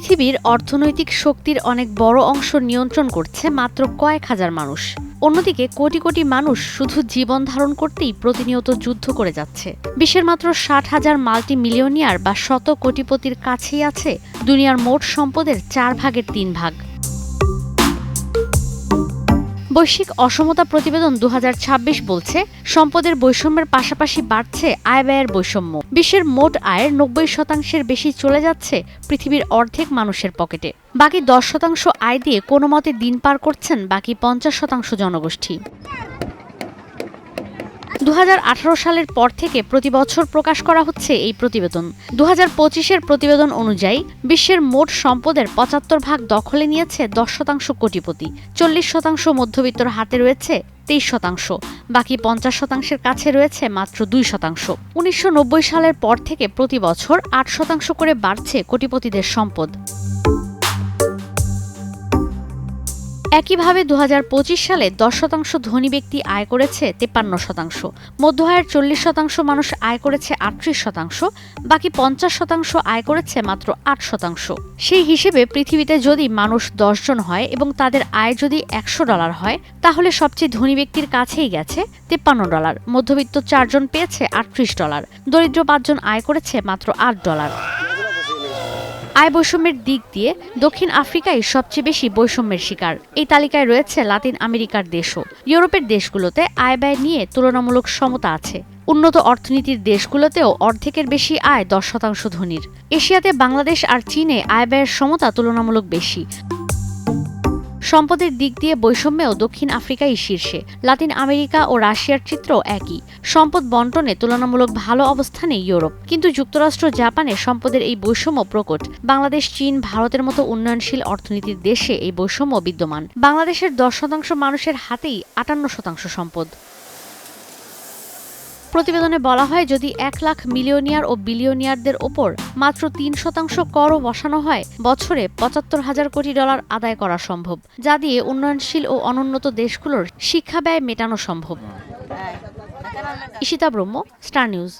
পৃথিবীর অর্থনৈতিক শক্তির অনেক বড় অংশ নিয়ন্ত্রণ করছে মাত্র কয়েক হাজার মানুষ। অন্যদিকে কোটি কোটি মানুষ শুধু জীবন ধারণ করতেই প্রতিনিয়ত যুদ্ধ করে যাচ্ছে। বিশ্বের মাত্র ৬০,০০০ মাল্টি মিলিয়নিয়ার বা শত কোটিপতির কাছেই আছে দুনিয়ার মোট সম্পদের ৪ ভাগের ৩ ভাগ। বৈশ্বিক অসমতা প্রতিবেদন ২০২৬ বলছে, সম্পদের বৈষম্যের পাশাপাশি বাড়ছে আয় ব্যয়ের বৈষম্য। বিশ্বের মোট আয়ের ৯০% বেশি চলে যাচ্ছে পৃথিবীর অর্ধেক মানুষের পকেটে। বাকি ১০% আয় দিয়ে কোনোমতে দিন পার করছেন বাকি ৫০% জনগোষ্ঠী। ২০১৮ সালের পর থেকে প্রতি বছর প্রকাশ করা হচ্ছে এই প্রতিবেদন। ২০২৫-এর প্রতিবেদন অনুযায়ী বিশ্বের মোট সম্পদের ৭৫ ভাগ দখলে নিয়েছে ১০% কোটিপতি, ৪০% মধ্যবিত্তর হাতে রয়েছে ২৩%, বাকি ৫০%-এর কাছে রয়েছে মাত্র ২%। ১৯৯০ সালের পর থেকে প্রতি বছর ৮% করে বাড়ছে কোটিপতিদের সম্পদ। একইভাবে ২০২৫ সালে ১০% ধনী ব্যক্তি আয় করেছে ৫৩%, মধ্য আয়ের ৪০% মানুষ আয় করেছে ৩৮%, বাকি ৫০% আয় করেছে মাত্র ৮%। সেই হিসেবে পৃথিবীতে যদি মানুষ ১০ জন হয় এবং তাদের আয় যদি $১০০ হয়, তাহলে সবচেয়ে ধনী ব্যক্তির কাছেই গেছে $৫৩, মধ্যবিত্ত ৪ জন পেয়েছে $৩৮, দরিদ্র ৫ জন আয় করেছে মাত্র $৮। আয় বৈষম্যের দিক দিয়ে দক্ষিণ আফ্রিকাই সবচেয়ে বেশি বৈষম্যের শিকার। এই তালিকায় রয়েছে লাতিন আমেরিকার দেশও। ইউরোপের দেশগুলোতে আয় ব্যয় নিয়ে তুলনামূলক সমতা আছে। উন্নত অর্থনীতির দেশগুলোতেও অর্ধেকের বেশি আয় ১০% ধনীর। এশিয়াতে বাংলাদেশ আর চীনে আয় ব্যয়ের সমতা তুলনামূলক বেশি। সম্পদের দিক দিয়ে বৈষম্যেও দক্ষিণ আফ্রিকাই শীর্ষে। লাতিন আমেরিকা ও রাশিয়ার চিত্র একই। সম্পদ বন্টনে তুলনামূলক ভালো অবস্থানে ইউরোপ, কিন্তু যুক্তরাষ্ট্র, জাপানে সম্পদের এই বৈষম্য প্রকট। বাংলাদেশ, চীন, ভারতের মতো উন্নয়নশীল অর্থনীতির দেশে এই বৈষম্য বিদ্যমান। বাংলাদেশের ১০% মানুষের হাতেই ৫৮% সম্পদ। প্রতিবেদনে বলা হয়, যদি ১ লাখ মিলিয়নিয়ার ও বিলিয়নিয়ারদের ওপর মাত্র ৩% করও বসানো হয়, বছরে $৭৫,০০০ কোটি আদায় করা সম্ভব, যা দিয়ে উন্নয়নশীল ও অনুন্নত দেশগুলোর শিক্ষা ব্যয় মেটানো সম্ভব। ঈশিতা ব্রহ্ম, স্টার নিউজ।